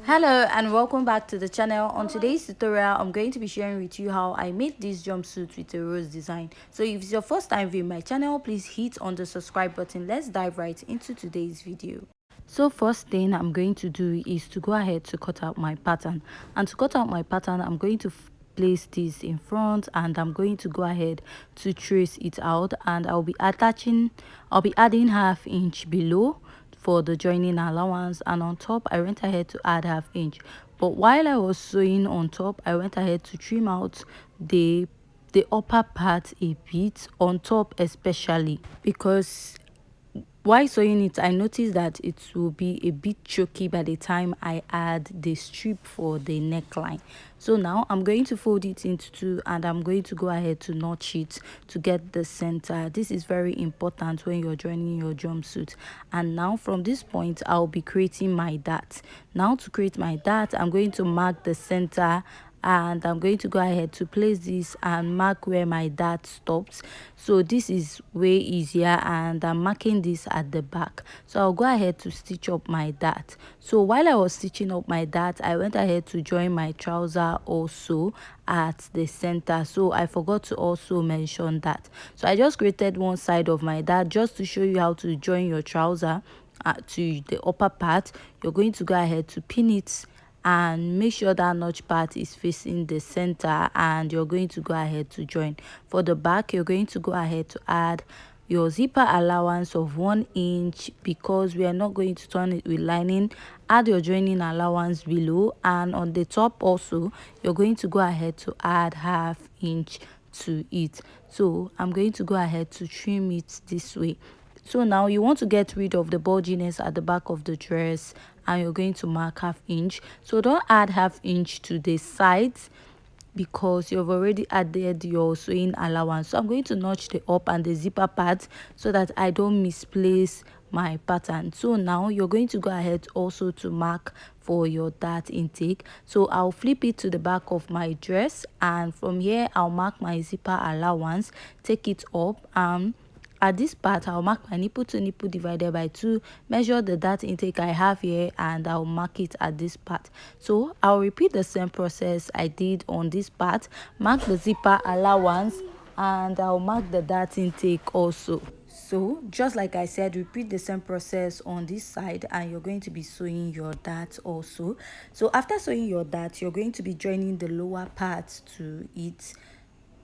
Hello and welcome back to the channel. On today's tutorial, I'm going to be sharing with you how I made this jumpsuit with a rose design. So if it's your first time viewing my channel, please hit on the subscribe button. Let's dive right into today's video. So first thing I'm going to do is to go ahead to cut out my pattern. And to cut out my pattern, I'm going to place this in front and I'm going to go ahead to trace it out, and I'll be adding ½ inch below for the joining allowance, and on top I went ahead to add ½ inch. But while I was sewing on top, I went ahead to trim out the upper part a bit, on top especially, because while sewing it, I noticed that it will be a bit choky by the time I add the strip for the neckline. So now I'm going to fold it into two and I'm going to go ahead to notch it to get the center. This is very important when you're joining your jumpsuit. And now from this point, I'll be creating my dart. Now to create my dart, I'm going to mark the center, and I'm going to go ahead to place this and mark where my dart stops. So this is way easier, and I'm marking this at the back. So I'll go ahead to stitch up my dart. So while I was stitching up my dart, I went ahead to join my trouser also at the center. So I forgot to also mention that. So I just created one side of my dart just to show you how to join your trouser to the upper part. You're going to go ahead to pin it and make sure that notch part is facing the center, and you're going to go ahead to join. For the back, you're going to go ahead to add your zipper allowance of 1 inch, because we are not going to turn it with lining. Add your joining allowance below, and on the top also you're going to go ahead to add ½ inch to it. So I'm going to go ahead to trim it this way. So now you want to get rid of the bulginess at the back of the dress, and you're going to mark ½ inch. So don't add ½ inch to the sides because you've already added your sewing allowance. So I'm going to notch the up and the zipper part so that I don't misplace my pattern. So now you're going to go ahead also to mark for your dart intake. So I'll flip it to the back of my dress, and from here I'll mark my zipper allowance, take it up, at this part I'll mark my nipple to nipple divided by 2, measure the dart intake I have here, and I'll mark it at this part. So I'll repeat the same process I did on this part, mark the zipper allowance, and I'll mark the dart intake also. So just like I said, repeat the same process on this side, and you're going to be sewing your dart also. So after sewing your dart, you're going to be joining the lower part to it,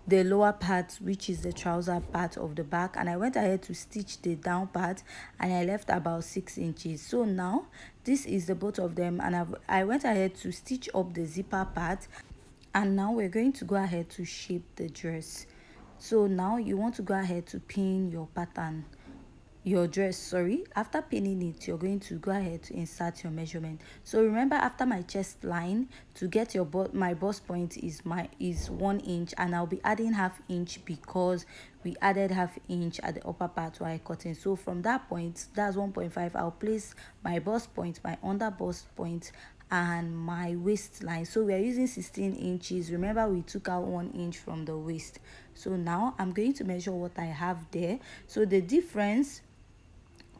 the lower part, which is the trouser part of the back, and I went ahead to stitch the down part, and I left about 6 inches. So now this is the both of them, and I went ahead to stitch up the zipper part, and now we're going to go ahead to shape the dress. So now you want to go ahead to pin your pattern, your dress, sorry. After pinning it, you're going to go ahead to insert your measurement. So remember, after my chest line, to get your my bust point is 1 inch, and I'll be adding ½ inch because we added ½ inch at the upper part while cutting. So from that point, that's 1.5, I'll place my bust point, my under bust point, and my waistline. So we are using 16 inches. Remember, we took out 1 inch from the waist. So now I'm going to measure what I have there. So the difference,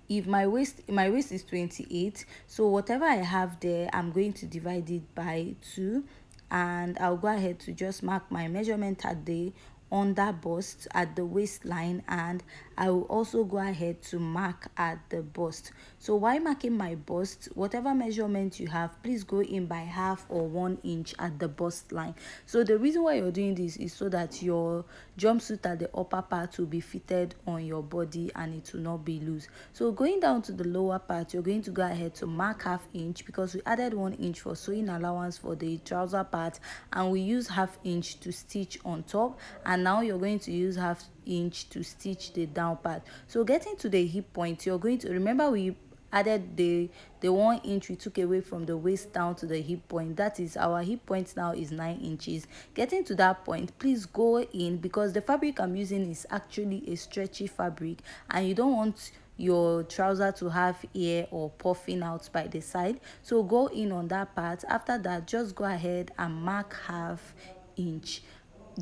if my waist is 28, so whatever I have there, I'm going to divide it by 2, and I'll go ahead to just mark my measurement at the under bust at the waistline, and I will also go ahead to mark at the bust. So while marking my bust, whatever measurement you have, please go in by ½ or 1 inch at the bust line. So the reason why you're doing this is so that your jumpsuit at the upper part will be fitted on your body and it will not be loose. So going down to the lower part, you're going to go ahead to mark ½ inch because we added 1 inch for sewing allowance for the trouser part, and we use ½ inch to stitch on top, and now you're going to use ½ inch to stitch the down part. So getting to the hip point, you're going to remember we added the 1 inch we took away from the waist down to the hip point. That is, our hip point now is 9 inches. Getting to that point, please go in, because the fabric I'm using is actually a stretchy fabric, and you don't want your trouser to have air or puffing out by the side. So go in on that part. After that, just go ahead and mark ½ inch.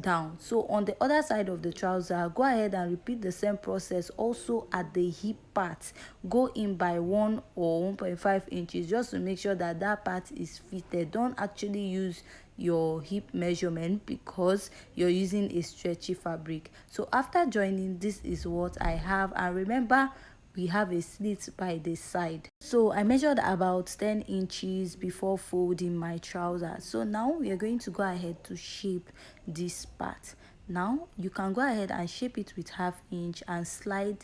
down. So on the other side of the trouser, go ahead and repeat the same process also at the hip part. Go in by 1 or 1.5 inches just to make sure that that part is fitted. Don't actually use your hip measurement because you're using a stretchy fabric. So after joining, this is what I have, and remember we have a slit by the side. So I measured about 10 inches before folding my trouser. So now we are going to go ahead to shape this part. Now you can go ahead and shape it with 1/2 inch and slide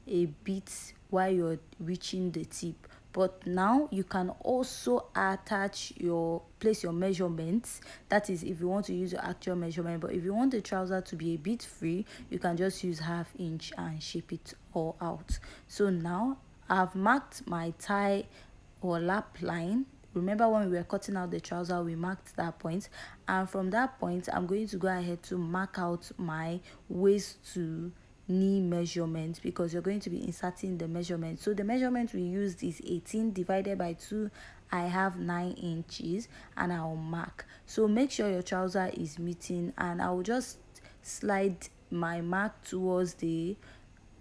a bit while you're reaching the tip. But now you can also place your measurements. That is if you want to use your actual measurement, but if you want the trouser to be a bit free, you can just use 1/2 inch and shape it all out. So now I've marked my tie or lap line. Remember when we were cutting out the trouser, we marked that point, and from that point I'm going to go ahead to mark out my waist to knee measurement, because you're going to be inserting the measurement. So the measurement we used is 18 divided by 2. I have 9 inches and I'll mark. So make sure your trouser is meeting, and I'll just slide my mark towards the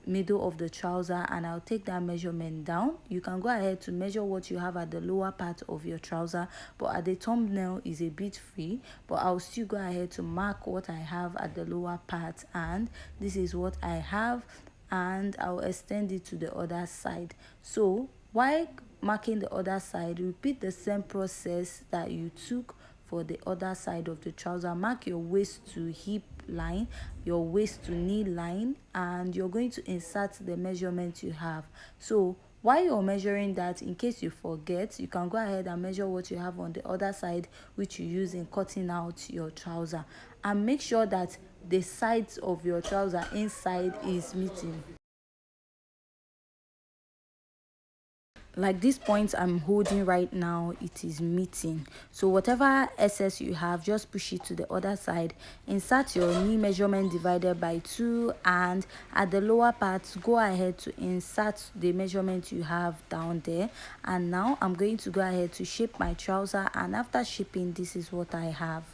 middle of the trouser and I'll take that measurement down. You can go ahead to measure what you have at the lower part of your trouser, but at the thumbnail is a bit free, but I'll still go ahead to mark what I have at the lower part, and this is what I have, and I'll extend it to the other side. So while marking the other side, repeat the same process that you took for the other side of the trouser. Mark your waist to hip line, your waist to knee line, and you're going to insert the measurement you have. So while you're measuring that, in case you forget, you can go ahead and measure what you have on the other side, which you use in cutting out your trouser, and make sure that the sides of your trouser inside is meeting. Like this point I'm holding right now, it is meeting. So whatever excess you have, just push it to the other side. Insert your knee measurement divided by 2, and at the lower part, go ahead to insert the measurement you have down there. And now I'm going to go ahead to shape my trouser, and after shaping, this is what I have.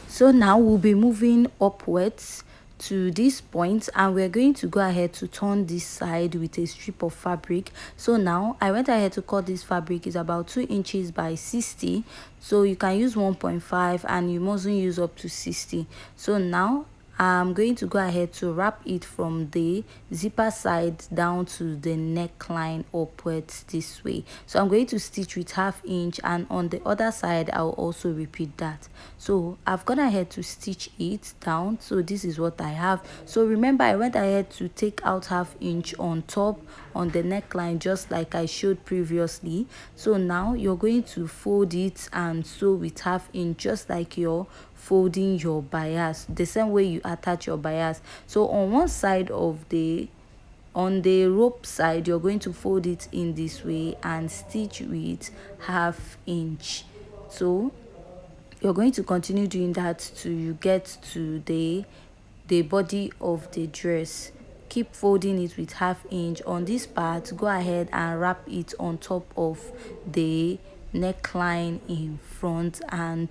So now we'll be moving upwards to this point, and we're going to go ahead to turn this side with a strip of fabric. So now I went ahead to cut this fabric. Is about 2 inches by 60, so you can use 1.5 and you mustn't use up to 60. So now I'm going to go ahead to wrap it from the zipper side down to the neckline upwards this way. So I'm going to stitch with 1/2 inch, and on the other side I'll also repeat that. So I've gone ahead to stitch it down. So this is what I have. So remember, I went ahead to take out 1/2 inch on top on the neckline, just like I showed previously. So now you're going to fold it and sew with 1/2 inch, just like you're folding your bias, the same way you attach your bias. So on one side of on the rope side, you're going to fold it in this way and stitch with 1/2 inch. So you're going to continue doing that till you get to the body of the dress. Keep folding it with 1/2 inch. On this part, go ahead and wrap it on top of the neckline in front, and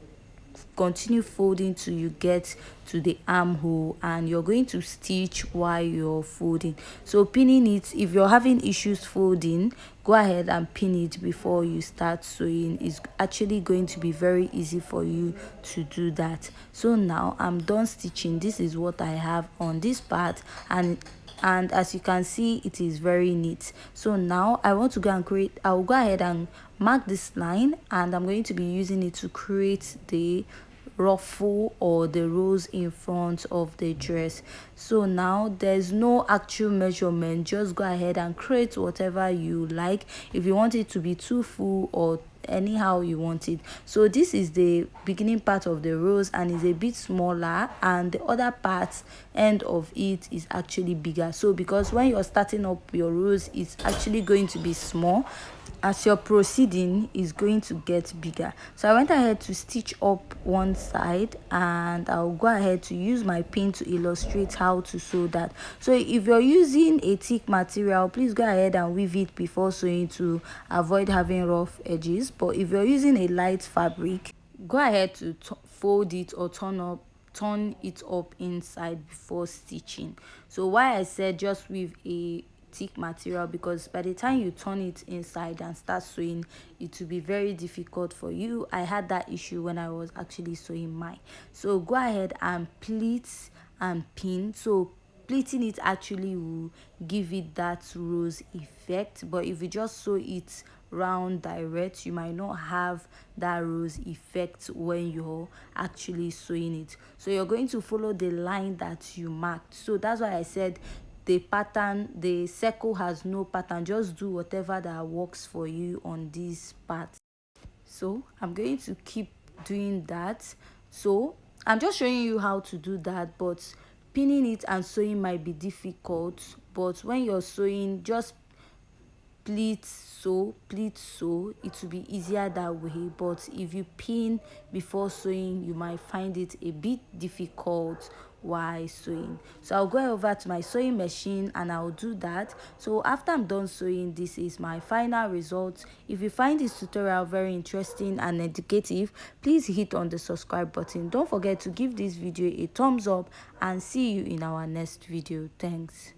continue folding till you get to the armhole, and you're going to stitch while you're folding. So pinning it, if you're having issues folding, go ahead and pin it before you start sewing. It's actually going to be very easy for you to do that. So now I'm done stitching. This is what I have on this part, and as you can see, it is very neat. So now I want to go and create, I'll go ahead and mark this line, and I'm going to be using it to create the ruffle or the rose in front of the dress. So now there's no actual measurement, just go ahead and create whatever you like, if you want it to be too full or anyhow you want it. So this is the beginning part of the rose, and is a bit smaller, and the other part end of it is actually bigger. So because when you're starting up your rose, it's actually going to be small. As you're proceeding, is going to get bigger. So I went ahead to stitch up one side, and I'll go ahead to use my pin to illustrate how to sew that. So if you're using a thick material, please go ahead and weave it before sewing to avoid having rough edges. But if you're using a light fabric, go ahead to fold it or turn it up inside before stitching. So why I said just with a thick material, because by the time you turn it inside and start sewing, it will be very difficult for you. I had that issue when I was actually sewing mine. So go ahead and pleat and pin. So pleating it actually will give it that rose effect, but if you just sew it round direct, you might not have that rose effect when you're actually sewing it. So you're going to follow the line that you marked. So that's why I said the pattern, the circle has no pattern. Just do whatever that works for you on this part. So I'm going to keep doing that. So I'm just showing you how to do that, but pinning it and sewing might be difficult. But when you're sewing, just pleat sew, it will be easier that way. But if you pin before sewing, you might find it a bit difficult while sewing. So I'll go over to my sewing machine and I'll do that. So after I'm done sewing, this is my final result. If you find this tutorial very interesting and educative, please hit on the subscribe button. Don't forget to give this video a thumbs up, and see you in our next video. Thanks.